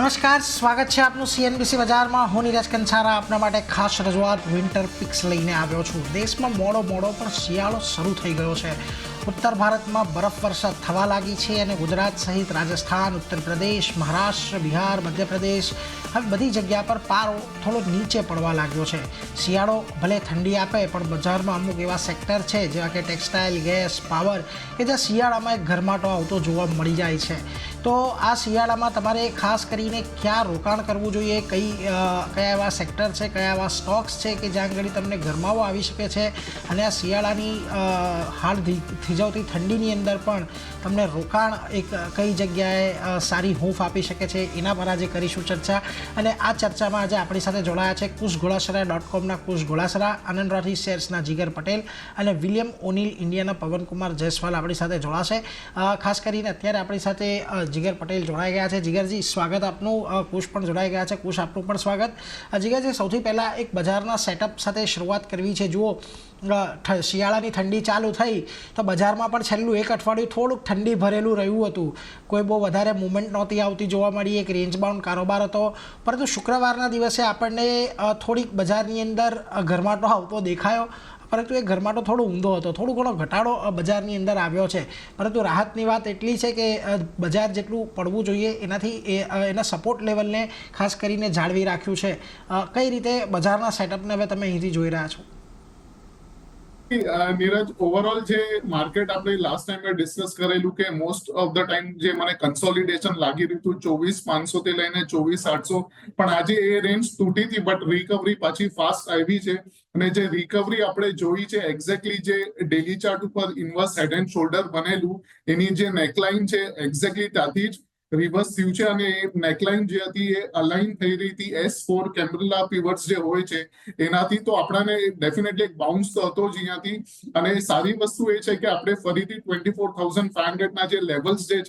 નમસ્કાર, સ્વાગત છે આપનું સીએનબીસી બજારમાં. હું નીરજ કંસારા આપના માટે ખાસ રજૂઆત વિન્ટર પિક્સ લઈને આવ્યો છું. દેશમાં મોડો પણ શિયાળો શરૂ થઈ ગયો છે. ઉત્તર ભારતમાં બરફવર્ષા થવા લાગી છે અને ગુજરાત સહિત રાજસ્થાન, ઉત્તર પ્રદેશ, મહારાષ્ટ્ર, બિહાર, મધ્યપ્રદેશ હવે બધી જગ્યા પર પારો થોડો નીચે પડવા લાગ્યો છે. શિયાળો ભલે ઠંડી આપે પણ બજારમાં અમુક એવા સેક્ટર છે જેવા કે ટેક્સટાઇલ, ગેસ, પાવર કે જ્યાં શિયાળામાં એક ગરમાટો આવતો જોવા મળી જાય છે. તો આ શિયાળામાં તમારે ખાસ કરીને ક્યાં રોકાણ કરવું જોઈએ, કયા એવા સેક્ટર છે, કયા એવા સ્ટોક્સ છે કે જ્યાં આગળ તમને ગરમાવો આવી શકે છે અને આ શિયાળાની હાલ થીજાવતી ઠંડીની અંદર પણ તમને રોકાણ કઈ જગ્યાએ સારી હૂંફ આપી શકે છે એના પર આજે કરીશું ચર્ચા. અને આ ચર્ચામાં આજે આપણી સાથે જોડાયા છે kushgolasara.comના કુશ ગોળાસરા, આનંદ રાઠી શેર્સના જીગર પટેલ અને વિલિયમ ઓનિલ ઇન્ડિયાના પવનકુમાર જયસ્વાલ આપણી સાથે જોડાશે. ખાસ કરીને અત્યારે આપણી સાથે જીગર પટેલ જોડાઈ ગયા છે. જીગરજી, સ્વાગત આપનું. કુશ પણ જોડાઈ ગયા છે. કુશ, આપનું પણ સ્વાગત. જીગરજી, સૌથી પહેલાં એક બજારના સેટઅપ સાથે શરૂઆત કરવી છે. જુઓ, શિયાળાની ઠંડી ચાલુ થઈ તો બજારમાં પણ છેલ્લું એક અઠવાડિયું થોડુંક ઠંડી ભરેલું રહ્યું હતું. કોઈ બહુ વધારે મૂવમેન્ટ નહોતી આવતી જોવા મળી. એક રેન્જ બાઉન્ડ કારોબાર હતો. પરંતુ શુક્રવારના દિવસે આપણને થોડીક બજારની અંદર ગરમાટો આવતો દેખાયો, પરંતુ એ ગરમાટો થોડો ઊંધો હતો. થોડો ઘણો ઘટાડો બજારની અંદર આવ્યો છે. પરંતુ રાહતની વાત એટલી છે કે બજાર જેટલું પડવું જોઈએ એનાથી એના સપોર્ટ લેવલને ખાસ કરીને જાળવી રાખ્યું છે. કઈ રીતે બજારના સેટઅપને હવે તમે અહીંથી જોઈ રહ્યા છો? નીરજ, ઓવરઓલ જે માર્કેટ આપણે લાસ્ટ ટાઈમ ડિસ્કસ કરેલું કે મોસ્ટ ઓફ ધ ટાઈમ જે મને કન્સોલિડેશન લાગી રહ્યું હતું 24,500 થી લઈને 24,800, પણ આજે એ રેન્જ તૂટી હતી બટ રિકવરી પાછી ફાસ્ટ આવી છે. અને જે રિકવરી આપણે જોઈ છે એક્ઝેક્ટલી જે ડેલી ચાર્ટ ઉપર ઇન્વર્સ હેડ એન્ડ શોલ્ડર બનેલું એની જે નેકલાઇન છે એક્ઝેક્ટલી ત્યાંથી જ રિવર્સ થયું છે અને એ નેકલાઇન જે હતી એ અલાઇન થઈ રહી હતી S4 કેમ્બ્રેલા પીવટ્સ જે હોય છે એનાથી. તો આપણાને ડેફિનેટલી એક બાઉન્સ તો હતો જ અહીંયાથી. અને સારી વસ્તુ એ છે કે આપણે ફરીથી 24,500 ના જે લેવલ્સ જે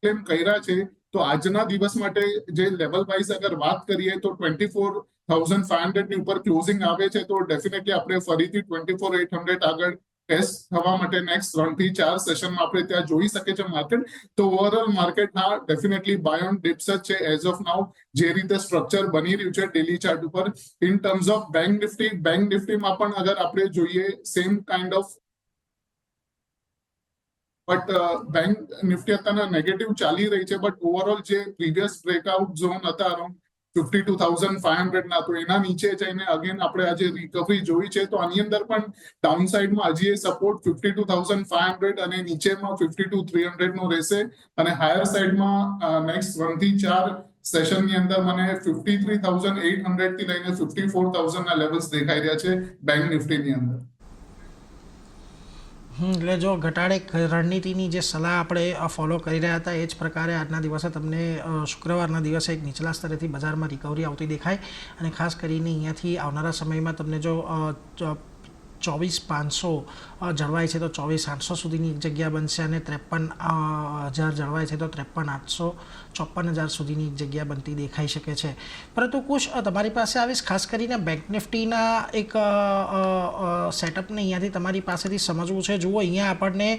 ક્લેમ કર્યા છે, તો આજના દિવસ માટે જે લેવલ વાઇઝ અગર વાત કરીએ તો 24,500 ની ઉપર ક્લોઝિંગ આવે છે. તો ડેફિનેટલી આપણે ફરીથી 24,800 આગળ ટેસ્ટ થવા માટે નેક્સ્ટ 3 થી 4 સેશનમાં આપણે ત્યાં જોઈ શકે છે માર્કેટ. તો ઓવરઓલ માર્કેટ હા ડેફિનેટલી બાય ઓન ડિપ્સ જ છે એઝ ઓફ નાઉ, જે રીતે સ્ટ્રક્ચર બની રહ્યું છે ડેલી ચાર્ટ ઉપર. ઇન ટર્મ્સ ઓફ બેંક નિફ્ટીમાં પણ અગર આપણે જોઈએ same kind of, but bank Nifty અત્યારના નેગેટિવ ચાલી રહી છે. બટ ઓવરઓલ જે પ્રીવિયસ બ્રેકઆઉટ ઝોન હતા અરાઉન્ડ 52,500 ના, તો એના નીચે જઈને અગેન આપણે આજે રિકવરી જોઈ છે. તો આની અંદર પણ ડાઉન સાઇડમાં હજી એ સપોર્ટ 52,500 અને નીચેમાં 52,300 નો રહેશે. અને હાયર સાઇડમાં નેક્સ્ટ 1 થી 4 સેશનની અંદર મને 53,800 થી લઈને 54,000 ના લેવલ્સ દેખાઈ રહ્યા છે બેંક નિફ્ટીની અંદર. એટલે જો ઘટાડે રણનીતિની જે સલાહ આપણે ફોલો કરી રહ્યા હતા એ જ પ્રકારે આજના દિવસે તમને શુક્રવારના દિવસે એક નીચલા સ્તરેથી બજારમાં રિકવરી આવતી દેખાય. અને ખાસ કરીને અહીંયાથી આવનારા સમયમાં તમને જો 24,500 જળવાય છે તો 24,800 સુધીની એક જગ્યા બનશે અને 53,000 જળવાય છે તો 53,800, 54,000 સુધીની એક જગ્યા બનતી દેખાઈ શકે છે. પરંતુ કુશ, તમારી પાસે આવીશ ખાસ કરીને બેંક નિફ્ટીના એક સેટઅપને અહીંયાથી તમારી પાસેથી સમજવું છે. જુઓ, અહીંયા આપણને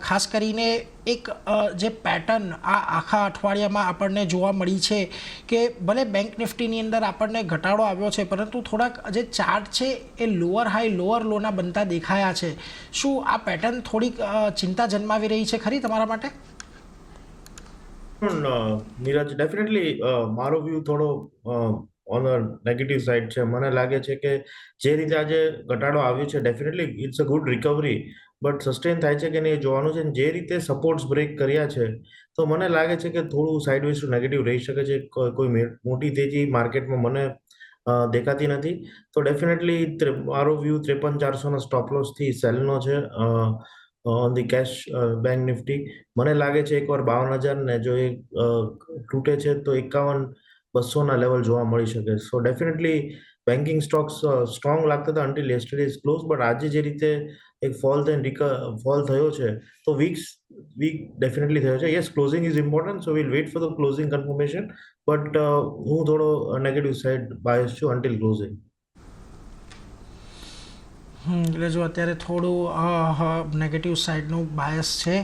ખાસ કરીને એક જે પેટર્ન આ આખા અઠવાડિયામાં આપણને જોવા મળી છે કે ભલે બેંક નિફ્ટીની અંદર આપણને ઘટાડો આવ્યો છે પરંતુ થોડાક જે ચાર્ટ છે એ લોઅર હાઈ લોઅર લોના બનતા દેખાયા છે. શું આ પેટર્ન થોડીક ચિંતા જન્માવી રહી છે ખરી તમારા માટે? નીરજ, ડેફિનેટલી મારો વ્યૂ થોડો ઓન નેગેટિવ સાઇડ છે. મને લાગે છે કે જે રીતે આજે ઘટાડો આવ્યો છે definitely it's a good recovery, but sustain થાય છે કે નહીં એ જોવાનું છે. જે રીતે સપોર્ટ્સ બ્રેક કર્યા છે તો મને લાગે છે કે થોડું સાઇડવેઝ ટુ નેગેટિવ રહી શકે છે. કોઈ મોટી તેજી માર્કેટમાં મને દેખાતી નથી. તો ડેફિનેટલી મારો વ્યૂ 53,400 સ્ટોપ લોસ થી સેલનો છે on the cash bank Nifty. મને લાગે છે એકવાર 52,000 ને જો એ તૂટે છે તો 51,200 ના લેવલ જોવા મળી શકે. So definitely banking stocks strong લાગતા હતા અન્ટિલ યસ્ટરડેઝ ક્લોઝ, બટ આજે જે રીતે એક ફોલ થયો છે તો વીક ડેફિનેટલી થયો છે. Yes, closing is important, so we'll wait for the closing confirmation, but હું થોડો નેગેટિવ સાઇડ બાયસ છું અન્ટિલ ક્લોઝિંગ. એટલે જો અત્યારે થોડું નેગેટિવ સાઈડનું બાયસ છે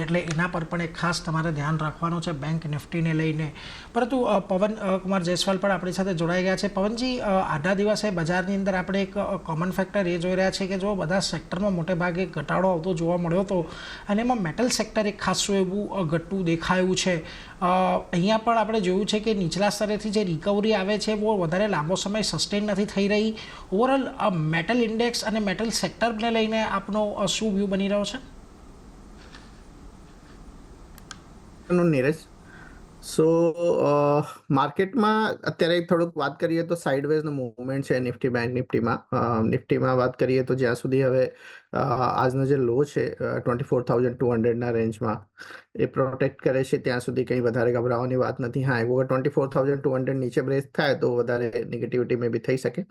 એટલે એના પર પણ એક ખાસ તમારે ધ્યાન રાખવાનું છે બેંક નિફ્ટીને લઈને. પરંતુ પવન કુમાર જયસ્વાલ પણ આપણી સાથે જોડાઈ ગયા છે. પવનજી, આજના દિવસે બજારની અંદર આપણે એક કોમન ફેક્ટર એ જોઈ રહ્યા છે કે જો બધા સેક્ટરમાં મોટે ભાગે ઘટાડો આવતો જોવા મળ્યો હતો અને એમાં મેટલ સેક્ટર એક ખાસું એવું ઘટતું દેખાયું છે. અહીંયા પણ આપણે જોયું છે કે નીચલા સ્તરેથી જે રિકવરી આવે છે બહુ વધારે લાંબો સમય સસ્ટેન નથી થઈ રહી. ઓવરઓલ મેટલ ઇન્ડેક્સ અને મેટલ સેક્ટરને લઈને આપનો શું વ્યૂ બની રહ્યો છે? નીરજ, સો માર્કેટમાં અત્યારે થોડુંક વાત કરીએ તો સાઇડવેઝનો મૂવમેન્ટ છે નિફ્ટી બેંક નિફ્ટીમાં વાત કરીએ તો જ્યાં સુધી હવે આજનો જે લો છે 24,200ના રેન્જમાં એ પ્રોટેક્ટ કરે છે ત્યાં સુધી કંઈ વધારે ગભરાવાની વાત નથી. હા, એવું 24,200 નીચે બ્રેક થાય તો વધારે નેગેટિવિટી મે બી થઈ શકે,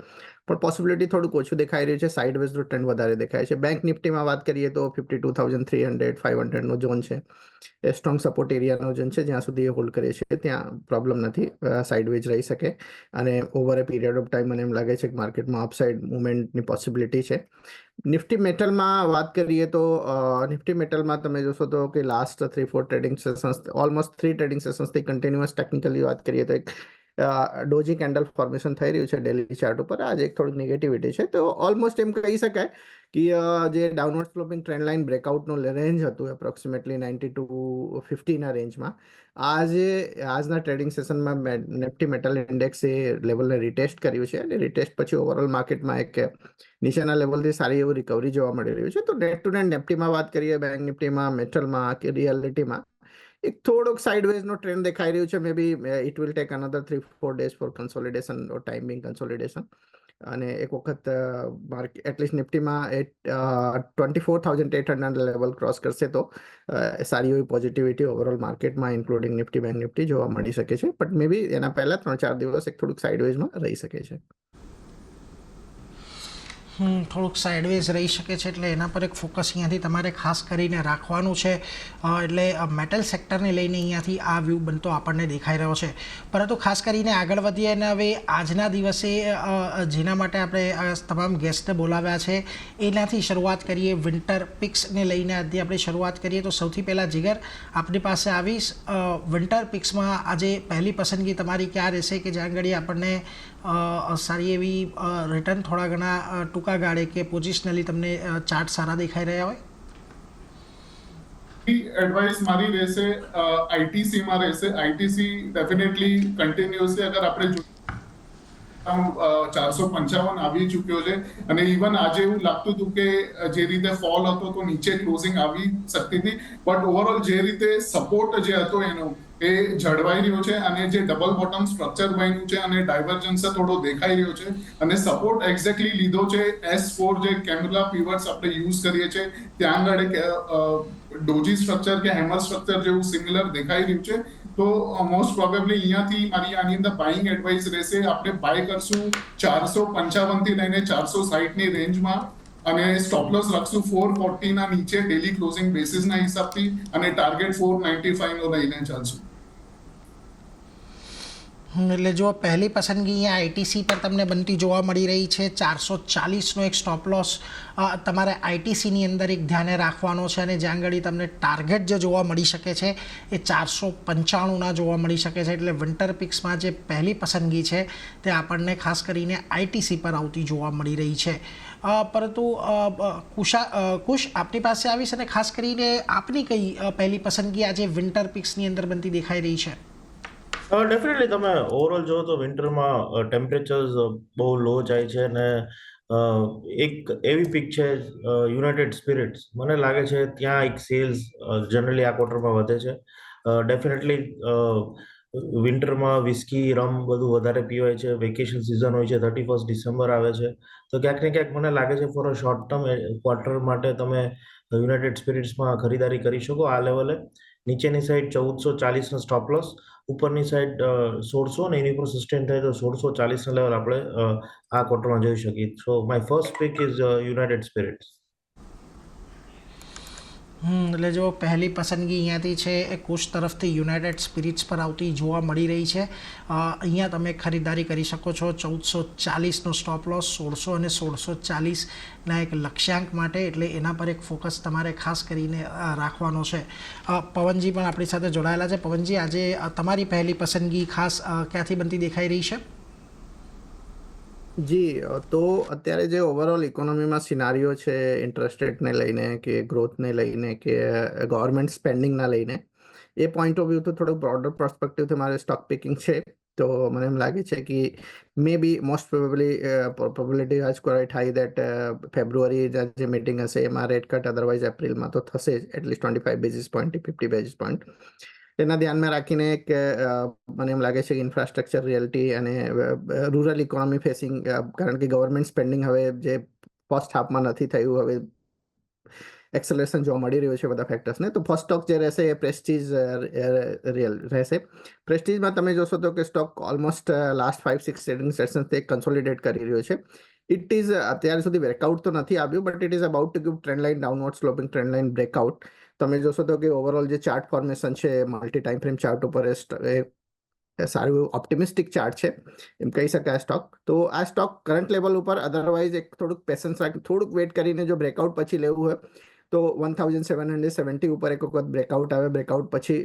પણ પોસિબિલિટી થોડુંક ઓછું દેખાઈ રહ્યું છે. સાઇડવેઝનો ટ્રેન્ડ વધારે દેખાય છે. બેંક નિફ્ટીમાં વાત કરીએ તો 52,300 500નો ઝોન છે એ સ્ટ્રોંગ સપોર્ટ એરિયાનો ઝોન છે. જ્યાં સુધી એ હોલ્ડ કરે છે ત્યાં પ્રોબ્લેમ નથી, સાઇડવેઝ રહી શકે અને over a period of time મને એમ લાગે છે કે માર્કેટમાં અપસાઇડ મુવમેન્ટની પોસિબિલિટી છે. નિફ્ટી મેટલમાં વાત કરીએ તો નિફ્ટી મેટલમાં તમે જોશો તો કે last 3-4 trading sessions, almost 3 trading સેશન્સથી કન્ટિન્યુઅસ ટેકનિકલી વાત કરીએ તો એક ડોજી કેન્ડલ ફોર્મેશન થઈ રહ્યું છે ડેલી ચાર્ટ ઉપર. આજે એક થોડીક નેગેટિવિટી છે, તો ઓલમોસ્ટ એમ કહી શકાય કે જે downward sloping trend line બ્રેકઆઉટનું range હતું એપ્રોક્સિમેટલી 90 to 50ના રેન્જમાં, આજના ટ્રેડિંગ સેશનમાં નિફ્ટી મેટલ ઇન્ડેક્સ એ લેવલને રિટેસ્ટ કર્યું છે અને રિટેસ્ટ પછી ઓવરઓલ માર્કેટમાં એક નીચેના લેવલથી સારી એવું રિકવરી જોવા મળી રહ્યું છે. તો નેટ ટુ નેટ નિફ્ટીમાં વાત કરીએ, બેંક નિફ્ટીમાં, મેટલમાં કે રિયાલિટીમાં એક થોડોક સાઇડવેઝનો ટ્રેન્ડ દેખાઈ રહ્યું છે. May be it will take another 3-4 days for consolidation or timing consolidation, અને એક વખત માર્કેટ એટલીસ્ટ નિફ્ટીમાં 24,800 લેવલ ક્રોસ કરશે તો સારી એવી પોઝિટિવિટી ઓવરઓલ માર્કેટમાં ઇન્ક્લુડિંગ નિફ્ટી બેંક નિફ્ટી જોવા મળી શકે છે. બટ મે બી એના પહેલા 3-4 દિવસ એક થોડુંક સાઇડવેઝમાં રહી શકે છે. થોડુંક સાઇડવેઝ રહી શકે છે એટલે એના પર એક ફોકસ અહીંયાથી તમારે ખાસ કરીને રાખવાનું છે. એટલે મેટલ સેક્ટરને લઈને અહીંયાથી આ વ્યૂ બનતો આપણને દેખાઈ રહ્યો છે. પરંતુ ખાસ કરીને આગળ વધીએ અને હવે આજના દિવસે જેના માટે આપણે તમામ ગેસ્ટને બોલાવ્યા છે એનાથી શરૂઆત કરીએ. વિન્ટર પિક્સને લઈને આજે આપણે શરૂઆત કરીએ તો સૌથી પહેલાં જીગર આપણી પાસે આવીશ. વિન્ટર પિક્સમાં આજે પહેલી પસંદગી તમારી ક્યાં રહેશે કે જ્યાં આગળ આપણને સારી એવી રિટર્ન થોડા ઘણા ટૂંકા ગાળે કે પોઝિશનલી તમને ચાર્ટ સારા દેખાઈ રહ્યા હોય? એડવાઇસ મારી રહેશે આઈટીસી માં રહેશે. આઈટીસી ડેફિનેટલી કન્ટિન્યુઅસલી અગર આપણે 455 આવી ચૂક્યો છે અને ઇવન આજે એવું લાગતું હતું કે જે રીતે ફોલ હતો તો નીચે ક્લોઝિંગ આવી શકતી હતી, બટ ઓવરઓલ જે રીતે સપોર્ટ જે હતો એનો એ જળવાઈ રહ્યો છે અને જે ડબલ બોટમ સ્ટ્રક્ચર બન્યું છે અને ડાયવર્જન્સ થોડો દેખાઈ રહ્યો છે અને સપોર્ટ એક્ઝેક્ટલી લીધો છે S4 જે કેન્ડલા પીવટ્સ આપણે યુઝ કરીએ છીએ ત્યાં આગળ ડોજી સ્ટ્રક્ચર કે હેમર સ્ટ્રક્ચર જેવું સિમિલર દેખાઈ રહ્યું છે. તો મોસ્ટ પ્રોબેબલી અહીંયાથી મારી આની અંદર બાઇંગ એડવાઇસ રહેશે. આપણે બાય કરશું 455 થી લઈને 460 ની રેન્જમાં અને સ્ટોપ લોસ રાખશું 440 ના નીચે ડેલી ક્લોઝિંગ બેસિસના હિસાબથી અને ટાર્ગેટ 495 નો લઈને ચાલશું. એટલે જો પહેલી પસંદગી અહીંયા આઈટીસી પર તમને બનતી જોવા મળી રહી છે. 440નો એક સ્ટોપ લોસ તમારે આઈટીસીની અંદર એક ધ્યાને રાખવાનો છે અને જ્યાં આગળ તમને ટાર્ગેટ જે જોવા મળી શકે છે એ 495ના જોવા મળી શકે છે. એટલે વિન્ટર પિક્સમાં જે પહેલી પસંદગી છે તે આપણને ખાસ કરીને આઈટીસી પર આવતી જોવા મળી રહી છે. પરંતુ કુશ આપની પાસે આવીશ અને ખાસ કરીને આપની કઈ પહેલી પસંદગી આજે વિન્ટર પિક્સની અંદર બનતી દેખાઈ રહી છે? ડેફિનેટલી તમે ઓવરઓલ જો તો વિન્ટરમાં ટેમ્પરેચર્સ બહુ લો જાય છે અને એક એવી પિક છે યુનાઇટેડ સ્પિરિટ્સ, મને લાગે છે ત્યાં એક સેલ્સ જનરલી આ ક્વાર્ટરમાં વધે છે. ડેફિનેટલી વિન્ટરમાં વિસ્કી રમ બધું વધારે પીવાય છે, વેકેશન સિઝન હોય છે, 31 ડિસેમ્બર આવે છે, તો ક્યાંક ને ક્યાંક મને લાગે છે for a short term quarter માટે તમે યુનાઇટેડ સ્પિરિટ્સમાં ખરીદારી કરી શકો આ લેવલે. નીચેની સાઈડ 1440નો સ્ટોપ લોસ, ઉપરની સાઈડ 1600 ને એની ઉપર સસ્ટેન થાય તો 1640 લેવલ આપણે આ ક્વાર્ટરમાં જોઈ શકીએ. So my first pick is United Spirits. એટલે જો પહેલી પસંદગી અહીંયાથી છે એ કુશ તરફથી યુનાઇટેડ સ્પિરિટ્સ પર આવતી જોવા મળી રહી છે. અહીંયા તમે ખરીદારી કરી શકો છો 1440નો સ્ટોપ લોસ, 1600 અને 1640ના એક લક્ષ્યાંક માટે, એટલે એના પર એક ફોકસ તમારે ખાસ કરીને રાખવાનો છે. પવનજી પણ આપણી સાથે જોડાયેલા છે. પવનજી, આજે તમારી પહેલી પસંદગી ખાસ ક્યાંથી બનતી દેખાઈ રહી છે? જી, તો અત્યારે જે ઓવરઓલ ઇકોનોમીમાં સિનારીઓ છે ઇન્ટરેસ્ટ રેટને લઈને કે ગ્રોથને લઈને કે ગવર્મેન્ટ સ્પેન્ડિંગના લઈને, એ પોઈન્ટ ઓફ વ્યૂથી થોડુંક બ્રોડર પર્સપેક્ટિવથી મારે સ્ટોક પિકિંગ છે. તો મને એમ લાગે છે કે મે બી મોસ્ટ પ્રોબેબિલિટી આજ ક્વાઇટ હાઈ દેટ ફેબ્રુઆરી જે મીટિંગ હશે એમાં રેટ કટ, અદરવાઇઝ એપ્રિલમાં તો થશે જ at least 25 basis point 50 basis point. એના ધ્યાનમાં રાખીને એક મને એમ લાગે છે કે ઇન્ફ્રાસ્ટ્રક્ચર, રિયલ્ટી અને રૂરલ ઇકોનોમી ફેસિંગ, કારણ કે ગવર્મેન્ટ સ્પેન્ડિંગ હવે જે ફર્સ્ટ હાફમાં નથી થયું, હવે એક્સેલરેશન જોવા મળી રહ્યું છે બધા ફેક્ટર્સને. તો ફર્સ્ટ સ્ટોક જે રહેશે એ પ્રેસ્ટીજ રિયલ રહેશે. પ્રેસ્ટીજમાં તમે જોશો તો કે સ્ટોક ઓલમોસ્ટ લાસ્ટ 5-6 ટ્રેડિંગ સેશન્સથી કન્સોલિડેટ કરી રહ્યો છે. ઇટ ઇઝ અત્યાર સુધી બ્રેકઆઉટ તો નથી આવ્યું, but it is about to give trend line downward sloping trend line breakout. તમે જોશો તો કે ઓવરઓલ જે ચાર્ટ ફોર્મેશન છે મલ્ટી ટાઈમ ફ્રેમ ચાર્ટ ઉપર એ સારું ઓપ્ટિમિસ્ટિક ચાર્ટ છે એમ કહી શકાય સ્ટોક. તો આ સ્ટોક કરંટ લેવલ ઉપર, અધરવાઇઝ એક થોડુંક પેશન્સ રાખી થોડુંક વેટ કરીને જો બ્રેકઆઉટ પછી લેવું હોય તો 1770 ઉપર એક વખત બ્રેકઆઉટ આવે, બ્રેકઆઉટ પછી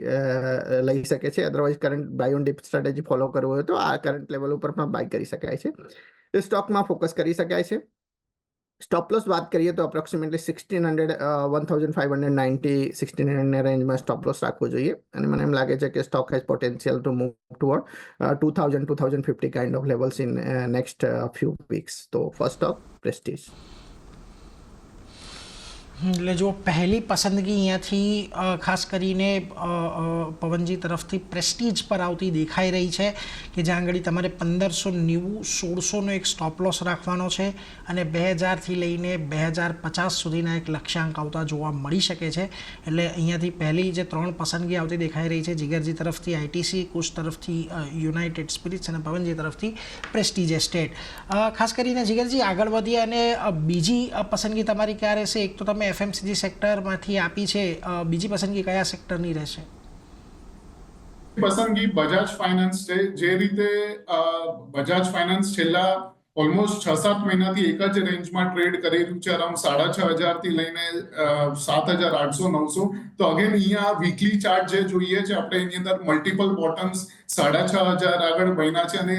લઈ શકે છે. Otherwise current buy on dip strategy follow કરવું હોય તો આ કરંટ લેવલ ઉપર પણ બાય કરી શકાય છે. એ સ્ટોકમાં ફોકસ કરી શકાય છે. સ્ટોપ લોસ વાત કરીએ તો અપ્રોક્સિમેટલી 1600, 1590, 1600 રેન્જમાં સ્ટોપ લોસ રાખવો જોઈએ. અને મને એમ લાગે છે કે stock has potential to move toward 2000-2050 kind of levels in next few weeks. તો ફર્સ્ટ સ્ટોક પ્રેસ્ટીજ. એટલે જો પહેલી પસંદગી અહીંયાથી ખાસ કરીને પવનજી તરફથી પ્રેસ્ટીજ પર આવતી દેખાઈ રહી છે, કે જ્યાં આગળ તમારે 1590, 1600નો એક સ્ટોપ લોસ રાખવાનો છે અને 2000થી લઈને 2050 સુધીના એક લક્ષ્યાંક આવતા જોવા મળી શકે છે. એટલે અહીંયાથી પહેલી જે 3 પસંદગી આવતી દેખાઈ રહી છે, જીગરજી તરફથી આઈટીસી, કુશ તરફથી યુનાઇટેડ સ્પિરિટ્સ અને પવનજી તરફથી પ્રેસ્ટીજ એસ્ટેટ. ખાસ કરીને જીગરજી, આગળ વધીએ અને બીજી પસંદગી તમારી ક્યાં રહેશે? એક તો તમે એફએમસીજી સેક્ટરમાંથી આપી છે, બીજી પસંદગી કયા સેક્ટરની રહેશે? પસંદગી બજાજ ફાઇનાન્સ છે. જે રીતે બજાજ ફાઇનાન્સ છેલ્લા ઓલમોસ્ટ 6-7 મહિનાથી એક જ રેન્જમાં ટ્રેડ કરી રહ્યું છે, અરાઉન્ડ 6500 થી લઈને 7800-900. તો અગેન અહીંયા વીકલી ચાર્ટ જે જોઈએ છે આપણે, એની અંદર મલ્ટિપલ બોટમ્સ 6500 આગળ બન્યા છે અને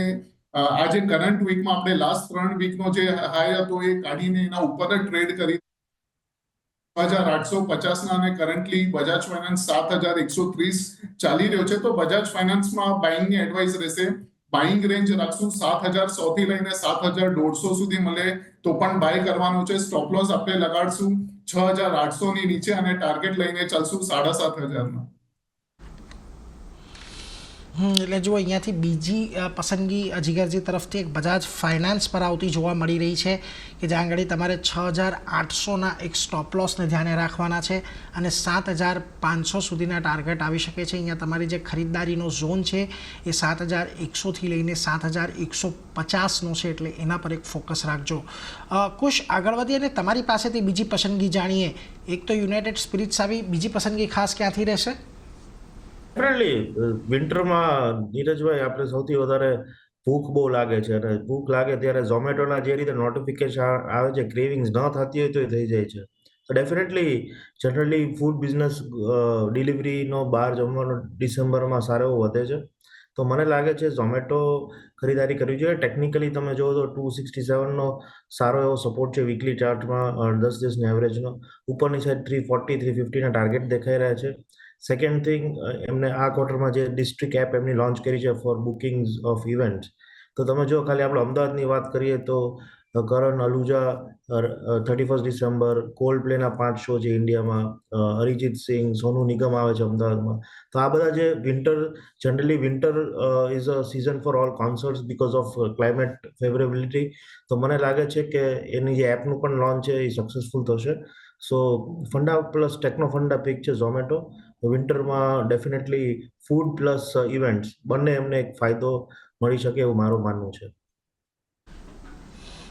આજે કરંટ વીકમાં આપણે લાસ્ટ 3 વીકનો જે હાઈ હતો એ કાઢીને એના ઉપર જ ટ્રેડ કરી 6850 અને કરન્ટલી બજાજ ફાઇનાન્સ 7130 ચાલી રહ્યો છે. તો બજાજ ફાઇનાન્સમાં બાઇંગની એડવાઇસ રહેશે. બાઇંગ રેન્જ રાખશું 7100 થી લઈને 7150 સુધી મળે તો પણ બાય કરવાનું છે. સ્ટોપ લોસ આપણે લગાડશું 6800 ની નીચે અને ટાર્ગેટ લઈને ચાલશું 7500 એટલે જો અહીંયાથી બીજી પસંદગી જીગરજી તરફથી એક બજાજ ફાઇનાન્સ પર આવતી જોવા મળી રહી છે, કે જ્યાં આગળ તમારે 6800ના એક સ્ટોપ લોસને ધ્યાને રાખવાના છે અને 7500 સુધીના ટાર્ગેટ આવી શકે છે. અહીંયા તમારી જે ખરીદદારીનો ઝોન છે એ 7100થી લઈને 7150નો છે, એટલે એના પર એક ફોકસ રાખજો. કુશ, આગળ વધીએ અને તમારી પાસેથી બીજી પસંદગી જાણીએ. એક તો યુનાઇટેડ સ્પિરિટ્સ આવી, બીજી પસંદગી ખાસ ક્યાંથી રહેશે? ડેફિનેટલી વિન્ટરમાં નીરજભાઈ આપણે સૌથી વધારે ભૂખ બહુ લાગે છે, અને ભૂખ લાગે ત્યારે ઝોમેટોના જે રીતે નોટિફિકેશન આવે છે, ક્રેવિંગ્સ ન થતી હોય તો થઈ જાય છે. તો ડેફિનેટલી જનરલી ફૂડ બિઝનેસ ડિલિવરીનો બહાર જમવાનો ડિસેમ્બરમાં સારો એવો વધે છે. તો મને લાગે છે ઝોમેટો ખરીદારી કરવી જોઈએ. ટેકનિકલી તમે જુઓ તો 267નો સારો એવો સપોર્ટ છે વીકલી ચાર્ટમાં, 10 દિવસની એવરેજનો. ઉપરની સાઈડ 340-350ના ટાર્ગેટ દેખાઈ રહ્યા છે. સેકન્ડ થિંગ, એમને આ ક્વાર્ટરમાં જે ડિસ્ટ્રિક્ટ એપ એમની લોન્ચ કરી છે ફોર બુકિંગ્સ ઓફ ઇવેન્ટ્સ. તો તમે જો ખાલી આપણે અમદાવાદની વાત કરીએ તો કરણ અલુજા 31 ડિસેમ્બર, કોલ્ડ પ્લેના 5 શો છે ઇન્ડિયામાં, અરિજીત સિંહ, સોનુ નિગમ આવે છે અમદાવાદમાં. તો આ બધા જે generally winter is a season for all concerts because of climate favourability. તો મને લાગે છે કે એની જે એપનું પણ લોન્ચ છે એ સક્સેસફુલ થશે. So funda plus techno funda pick છે ઝોમેટો. વિન્ટરમાં ડેફિનેટલી ફૂડ પ્લસ ઇવેન્ટ્સ બંને એમને એક ફાયદો મળી શકે એવું મારું માનવું છે.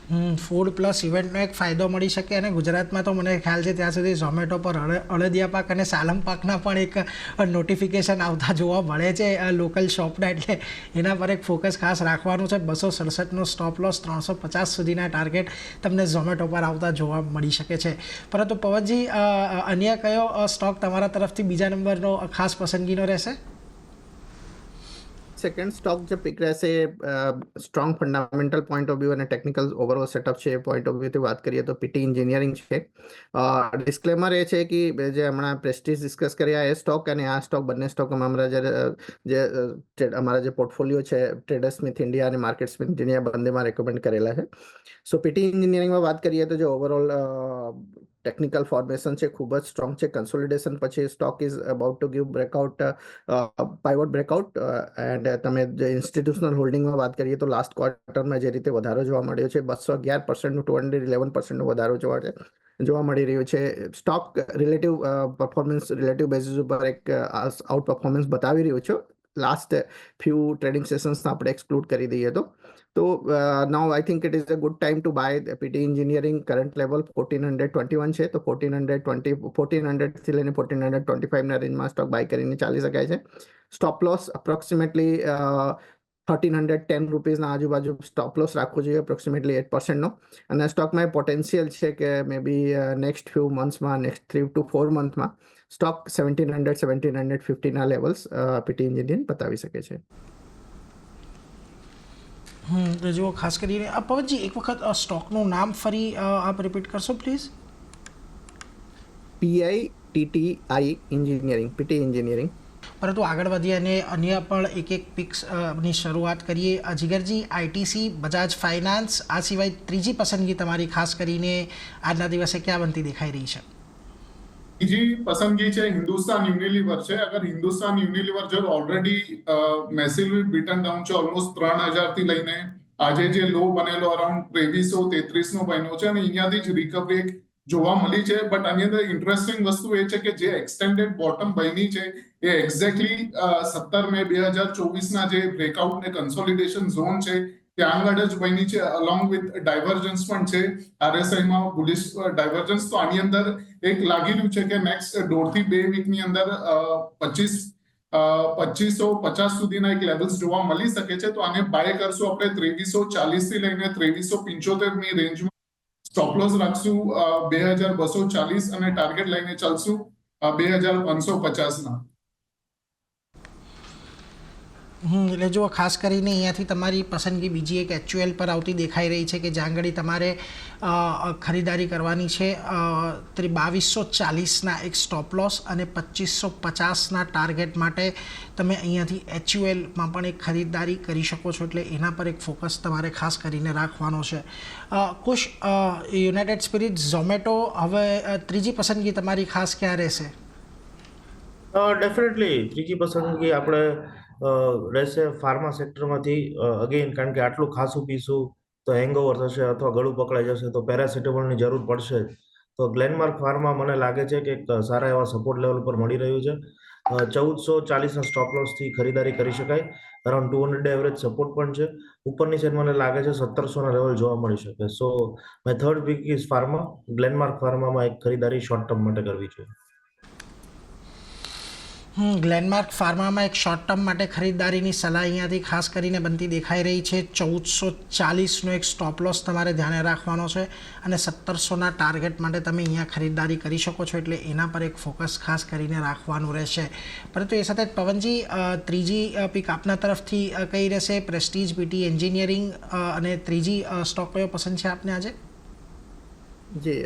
ફૂડ પ્લસ ઇવેન્ટનો એક ફાયદો મળી શકે અને ગુજરાતમાં તો મને ખ્યાલ છે ત્યાં સુધી ઝોમેટો પર અળદિયા પાક અને સાલમ પાકના પણ એક નોટિફિકેશન આવતા જોવા મળે છે લોકલ શોપના, એટલે એના પર એક ફોકસ ખાસ રાખવાનું છે. 267નો સ્ટોપ લોસ, 350 સુધીના ટાર્ગેટ તમને ઝોમેટો પર આવતા જોવા મળી શકે છે. પરંતુ પવનજી, અન્ય કયો સ્ટોક તમારા તરફથી બીજા નંબરનો ખાસ પસંદગીનો રહેશે? સેકન્ડ સ્ટોક જે પિક રહેશે strong fundamental point of view અને ટેકનિકલ ઓવરઓલ સેટઅપ છે એ પોઈન્ટ ઓફ વ્યૂથી વાત કરીએ તો પીટી એન્જિનિયરિંગ છે. ડિસ્ક્લેમર એ છે કે જે હમણાં પ્રેસ્ટીજ ડિસ્કસ કર્યા એ સ્ટોક અને આ સ્ટોક બંને સ્ટોક અમારા અમારા જે પોર્ટફોલિયો છે ટ્રેડર સ્મિથ ઇન્ડિયા અને માર્કેટ સ્મિથ ઇન્ડિયા બંનેમાં રેકમેન્ડ કરેલા છે. સો પીટી એન્જિનિયરિંગમાં વાત કરીએ તો જે ઓવરઓલ ટેકનિકલ ફોર્મેશન છે ખૂબ જ સ્ટ્રોંગ છે. કન્સોલિડેશન પછી stock is about to give breakout, pivot breakout. And તમે જે ઇન્સ્ટિટ્યુશનલ હોલ્ડિંગમાં વાત કરીએ તો લાસ્ટ ક્વાર્ટરમાં જે રીતે વધારો જોવા મળ્યો છે 211%નું 211%નો વધારો જોવા મળી રહ્યો છે. Stock relative performance relative basis ઉપર એક આઉટ પરફોર્મન્સ બતાવી રહ્યું છે લાસ્ટ ફ્યુ ટ્રેડિંગ સેશન્સને આપણે એક્સક્લુડ કરી દઈએ તો now I think it is a good time to buy PT engineering. Current level 1421 છે તો 1400 થી લઈને 1425 રેન્જમાં સ્ટોક બાય કરીને ચાલી શકાય છે. સ્ટોપ લોસ અપ્રોક્સિમેટલી 1310 રૂપીઝના આજુબાજુ સ્ટોપ લોસ રાખવો જોઈએ, અપ્રોક્સિમેટલી 8%નો. અને સ્ટોકમાં પોટેન્શિયલ છે કે મે બી નેક્સ્ટ ફ્યુ મંથ્સમાં, નેક્સ્ટ 3 to 4 મંથમાં સ્ટોક 1700-1750ના લેવલ્સ પીટી એન્જિનિયરિંગ બતાવી શકે છે. જુઓ, ખાસ કરીને પવનજી એક વખત સ્ટોકનું નામ ફરી આપ રિપીટ કરશો please? PITTI engineering, PT engineering. પરંતુ આગળ વધીએ અને અન્ય પણ એક પિક્સની શરૂઆત કરીએ. જીગરજી, આઈટીસી, બજાજ ફાઇનાન્સ, આ સિવાય ત્રીજી પસંદગી તમારી ખાસ કરીને આજના દિવસે ક્યાં બનતી દેખાઈ રહી છે? ત્રીજી પસંદગી છે હિન્દુસ્તાન યુનિલિવર છે. અગર હિન્દુસ્તાન યુનિલિવર જો ઓલરેડી મેસિવલી બીટન ડાઉન છે, ઓલમોસ્ટ 3000 થી લઈને આજે જે લો બનેલો અરાઉન્ડ 2333 નો બન્યો છે અને અહીંયાથી જ રિકવરી જોવા મળી છે. બટ આની અંદર ઇન્ટરેસ્ટિંગ વસ્તુ એ છે કે જે એક્સટેન્ડેડ બોટમ બની છે એ એક્ઝેક્ટલી 17 મે 2024 ના જે બ્રેકઆઉટ ને કન્સોલિડેશન ઝોન છે ત્યાં આગળ જ બની છે, અલોંગ વિથ ડાયવર્જન્સ પણ છે RSI માં બુલિશ ડાયવર્જન્સ. તો આની અંદર એક લાગી રહ્યું છે કે નેક્સ્ટ 1.5 થી 2 વીકની અંદર 2550 સુધીના એક લેવલ્સ જોવા મળી શકે છે. તો આને બાય કરશું આપણે 2340 થી લઈને 2375 ની રેન્જમાં. સ્ટોપ લોસ રાખશું 2240 અને ટાર્ગેટ લઈને ચાલશું 2550ના. એટલે જુઓ, ખાસ કરીને અહીંયાથી તમારી પસંદગી બીજી એક HUL પર આવતી દેખાઈ રહી છે કે જ્યાં આગળ તમારે ખરીદારી કરવાની છે 2240ના એક સ્ટોપ લોસ અને 2550ના ટાર્ગેટ માટે તમે અહીંયાથી HULમાં પણ એક ખરીદારી કરી શકો છો. એટલે એના પર એક ફોકસ તમારે ખાસ કરીને રાખવાનો છે. કુશ, યુનાઇટેડ સ્પિરિટ, ઝોમેટો, હવે ત્રીજી પસંદગી તમારી ખાસ ક્યાં રહેશે? ડેફિનેટલી ત્રીજી પસંદગી આપણે રહેશે ફાર્મા સેક્ટરમાંથી. અગેન કારણ કે આટલું ખાસું પીશું તો હેંગઓવર થશે અથવા ગળું પકડાઈ જશે તો પેરાસિટામોલની જરૂર પડશે. તો ગ્લેનમાર્ક ફાર્મા મને લાગે છે કે સારા એવા સપોર્ટ લેવલ પર મળી રહ્યું છે. 1440ના સ્ટોપ લોસથી ખરીદારી કરી શકાય. અરાઉન્ડ 200 ડે એવરેજ સપોર્ટ પણ છે. ઉપરની સાઈડ મને લાગે છે 1700ના લેવલ જોવા મળી શકે. So my third pick is pharma. Glenmark ફાર્મામાં એક ખરીદારી શોર્ટ ટર્મ માટે કરવી જોઈએ. ગ્લેનમાર્ક ફાર્મામાં એક શોર્ટ ટર્મ માટે ખરીદારીની સલાહ અહીંયાથી ખાસ કરીને બનતી દેખાઈ રહી છે. 1440નો એક સ્ટોપ લોસ તમારે ધ્યાને રાખવાનો છે અને 1700ના ટાર્ગેટ માટે તમે અહીંયા ખરીદારી કરી શકો છો. એટલે એના પર એક ફોકસ ખાસ કરીને રાખવાનું રહેશે. પરંતુ એ સાથે જ પવનજી, ત્રીજી પિક આપના તરફથી કઈ રહેશે? પ્રેસ્ટીજ, પીટી એન્જિનિયરિંગ અને ત્રીજી સ્ટોક કયો પસંદ છે આપને આજે? જી,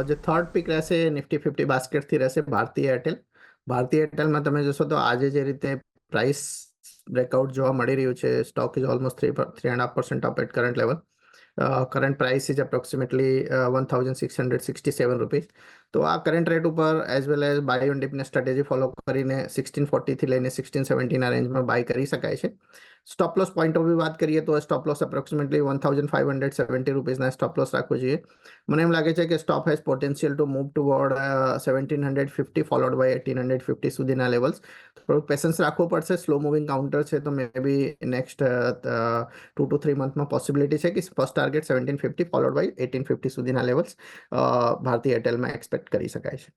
જે થર્ડ પિક રહેશે નિફ્ટી 50 બાસ્કેટથી રહેશે ભારતીય એરટેલ. ભારતીય એરટેલમાં તમે જોશો તો આજે જે રીતે પ્રાઇસ બ્રેકઆઉટ જોવા મળી રહ્યું છે, stock is almost 3.5% up at current level. Current price is approximately 1667 rupees. તો આ કરંટ રેટ ઉપર as well as buy on ડિપને સ્ટ્રેટેજી ફોલો કરીને 1640 થી લઈને 1670 ના રેન્જમાં બાય કરી શકાય છે. Stop loss point of view વાત કરીએ તો સ્ટોપ લોસ એપ્રોક્સિમેટલી 1570 રૂપીસના સ્ટોપ લોસ રાખવો જોઈએ. મને એમ લાગે છે કે stop has potential to move toward 1750 followed by 1850 સુધીના લેવલ્સ. થોડુંક પેશન્સ રાખવું પડશે. સ્લો મૂવિંગ કાઉન્ટર છે તો મે બી નેક્સ્ટ 2 to 3 મંથમાં પોસિબિલિટી છે કે ફર્સ્ટ ટાર્ગેટ 1750 ફોલોડ બાય 1850 સુધીના લેવલ્સ ભારતીય એરટેલમાં એક્સપેક્ટ કરી શકાય છે.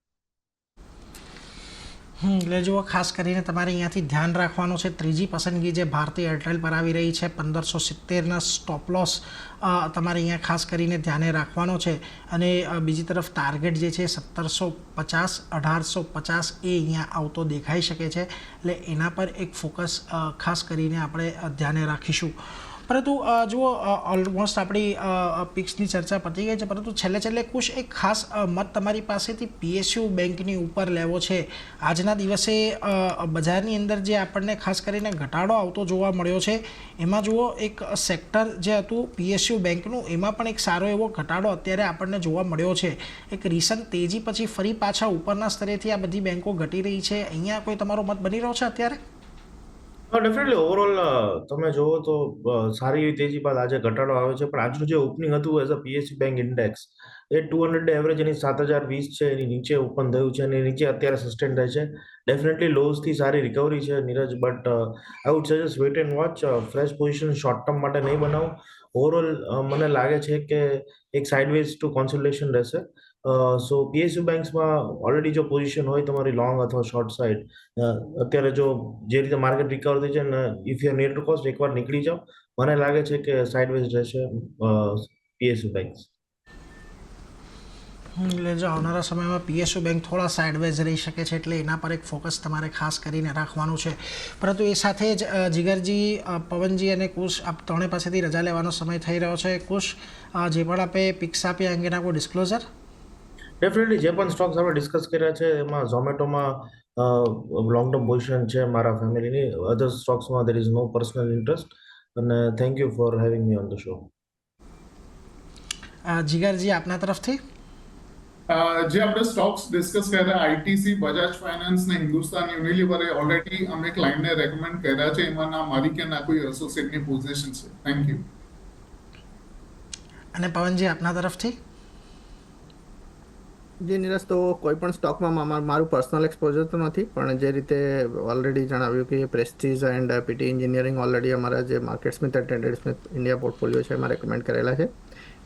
એટલે જુઓ, ખાસ કરીને તમારે અહીંયાથી ધ્યાન રાખવાનું છે. ત્રીજી પસંદગી જે ભારતીય એરટેલ પર આવી રહી છે 1570ના સ્ટોપ લોસ તમારે અહીંયા ખાસ કરીને ધ્યાને રાખવાનો છે. અને બીજી તરફ ટાર્ગેટ જે છે 1750 1850 એ અહીંયા આવતો દેખાઈ શકે છે. એટલે એના પર એક ફોકસ ખાસ કરીને આપણે ધ્યાને રાખીશું. પરંતુ જુઓ, ઓલમોસ્ટ આપણી પિક્સની ચર્ચા પતી ગઈ છે, પરંતુ છેલ્લે કુશ એક ખાસ મત તમારી પાસેથી PSU બેંકની ઉપર લેવો છે. આજના દિવસે બજારની અંદર જે આપણને ખાસ કરીને ઘટાડો આવતો જોવા મળ્યો છે, એમાં જુઓ એક સેક્ટર જે હતું PSU બેંકનું, એમાં પણ એક સારો એવો ઘટાડો અત્યારે આપણને જોવા મળ્યો છે. એક રિસન્ટ તેજી પછી ફરી પાછા ઉપરના સ્તરેથી આ બધી બેંકો ઘટી રહી છે. અહીંયા કોઈ તમારો મત બની રહ્યો છે અત્યારે? ડેફિનેટલી ઓવરઓલ તમે જોવો તો સારી એવી તેજી બાદ આજે ઘટાડો આવ્યો છે, પણ આજનું જે ઓપનિંગ હતું as a PSU bank index એ 200 ડે એવરેજ એની 7020 છે, એની નીચે ઓપન થયું છે અને નીચે અત્યારે સસ્ટેન થાય છે. ડેફિનેટલી લોઝથી સારી રિકવરી છે Neeraj, but I would suggest wait and watch. Fresh position short term માટે નહીં બનાવો. ઓવરઓલ મને લાગે છે કે એક સાઇડવેઝ ટુ કોન્સોલિડેશન રહેશે. સો PSU બેંક્સમાં ઓલરેડી જો પોઝિશન હોય તમારી લોંગ અથવા શોર્ટ સાઇડ, અત્યારે જો જે રીતે માર્કેટ રિકવર થઈ છે ને, if you near to cost એકવાર નીકળી જાઓ. મને લાગે છે કે સાઇડવેઝ રહેશે PSU બેંક્સ. એટલે જો આવનારા સમયમાં PSU બેંક થોડા સાઇડવેઝ રહી શકે છે, એટલે એના પર એક ફોકસ તમારે ખાસ કરીને રાખવાનું છે. પરંતુ એ સાથે જ જીગરજી, પવનજી અને કુશ, આપ ત્રણે પાસેથી રજા લેવાનો સમય થઈ રહ્યો છે. કુશ, જે પણ આપે પિક્સ આપ્યા અંગેના કોઈ ડિસ્ક્લોઝર? ડેફિનેટલી જે પણ સ્ટોક્સ આપણે ડિસ્કસ કર્યા છે એમાં ઝોમેટોમાં લોંગ ટર્મ પોઝિશન છે મારા ફેમિલીની. અધર સ્ટોક્સમાં there is no personal interest. અને thank you for having me on the show. Jigarji, આપના તરફથી? જે આપણે સ્ટોક્સ ડિસ્કસ કર્યા, ITC, બજાજ ફાઇનાન્સ ને હિન્દુસ્તાન યુનિલિવરે ઓલરેડી અમે ક્લાયન્ટને રેકમેન્ડ કર્યા છે. એમાં ના મારી કે ના કોઈ એસોસિએટની પોઝિશન છે. Thank you. અને પવનજી, આપના તરફથી? જે નીરજ, તો કોઈ પણ સ્ટોકમાં મારું પર્સનલ એક્સપોઝર તો નથી, પણ જે રીતે ઓલરેડી જણાવ્યું કે Prestige and PT engineering already અમારા જે market Smith and trader Smith India portfolio છે એમાં રેકમેન્ડ કરેલા છે.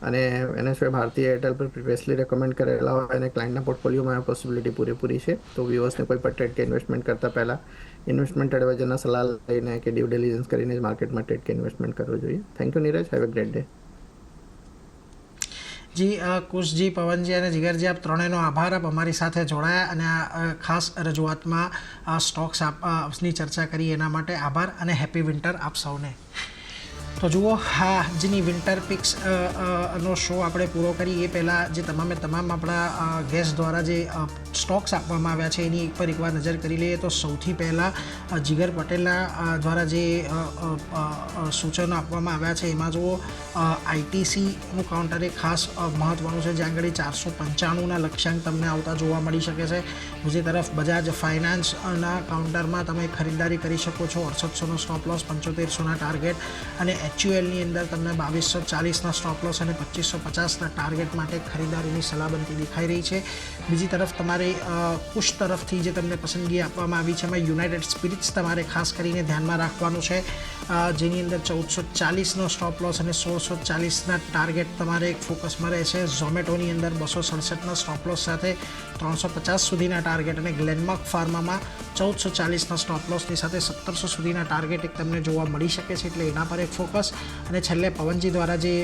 અને એના સિવાય ભારતીય એરટેલ પર પ્રિવિયસલી રેકમેન્ડ કરેલા હોય અને ક્લાયન્ટના પોર્ટફોલિયોમાં પોસિબિલિટી પૂરેપૂરી છે. તો વ્યુઅર્સને કોઈ પણ ટ્રેડ કે ઇન્વેસ્ટમેન્ટ કરતાં પહેલાં ઇન્વેસ્ટમેન્ટ એડવાઇઝરના સલાહ લઈને કે ડ્યુ ડિલિજન્સ કરીને જ માર્કેટમાં ટ્રેડ કે ઇન્વેસ્ટમેન્ટ કરવું જોઈએ. Thank you Neeraj. Have a great day. જી, કુશજી, પવનજી અને જીગરજી, આપ ત્રણેયનો આભાર. આપ અમારી સાથે જોડાયા અને આ ખાસ રજૂઆતમાં સ્ટોક્સ આપની ચર્ચા કરી એના માટે આભાર અને હેપી વિન્ટર આપ સૌને. તો જુઓ, આજની વિન્ટર પિક્સ નો શો આપણે પૂરો કરી એ પહેલાં જે તમામ આપણા ગેસ્ટ દ્વારા જે સ્ટોક્સ આપવામાં આવ્યા છે એની પર એકવાર નજર કરી લઈએ. તો સૌથી પહેલાં જીગર પટેલના દ્વારા જે સૂચનો આપવામાં આવ્યા છે એમાં જુઓ, ITCનું કાઉન્ટર એ ખાસ મહત્ત્વનું છે, જ્યાં આગળ 495ના લક્ષ્યાંક તમને આવતા જોવા મળી શકે છે. બીજી તરફ બજાજ ફાઇનાન્સના કાઉન્ટરમાં તમે ખરીદારી કરી શકો છો. 6800નો સ્ટોપ લોસ, 7500ના ટાર્ગેટ અને HULની અંદર તમને 2240ના સ્ટોપ લોસ અને 2550ના ટાર્ગેટ માટે ખરીદારીની સલાહબંધી દેખાઈ રહી છે. બીજી તરફ તમારે કુશ તરફથી જે તમને પસંદગી આપવામાં આવી છે એમાં યુનાઇટેડ સ્પિરિટ્સ તમારે ખાસ કરીને ધ્યાનમાં રાખવાનું છે, જેની અંદર 1440નો સ્ટોપ લોસ અને 1640ના ટાર્ગેટ તમારે એક ફોકસમાં રહેશે. ઝોમેટોની અંદર 267ના સ્ટોપ લોસ સાથે 350 સુધીના ટાર્ગેટ અને ગ્લેનમાર્ક ફાર્મામાં 1440ના સ્ટોપ લોસની સાથે 1700 સુધીના ટાર્ગેટ એક તમને જોવા મળી શકે છે, એટલે એના પર એક ફોકસ. અને છેલ્લે પવનજી દ્વારા જે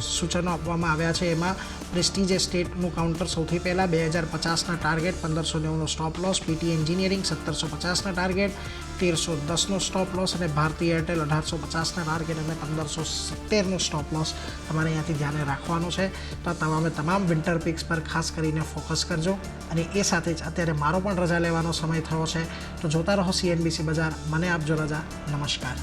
સૂચનો આપવામાં આવ્યા છે એમાં પ્રેસ્ટીજ એસ્ટેટનું કાઉન્ટર સૌથી પહેલાં 2050ના ટાર્ગેટ, 1590નો સ્ટોપ લોસ, PT એન્જિનિયરિંગ 1750ના ટાર્ગેટ, 1310નો સ્ટોપ લોસ અને ભારતીય એરટેલ 1850ના ટાર્ગેટ અને 1570નો સ્ટોપ લોસ તમારે અહીંયાથી ધ્યાને રાખવાનો છે. તો તમામ વિન્ટર પિક્સ પર ખાસ કરીને ફોકસ કરજો. અને એ સાથે જ અત્યારે મારો પણ રજા લેવાનો સમય થયો છે, તો જોતા રહો CNBC બજાર. મને આપજો રજા. નમસ્કાર.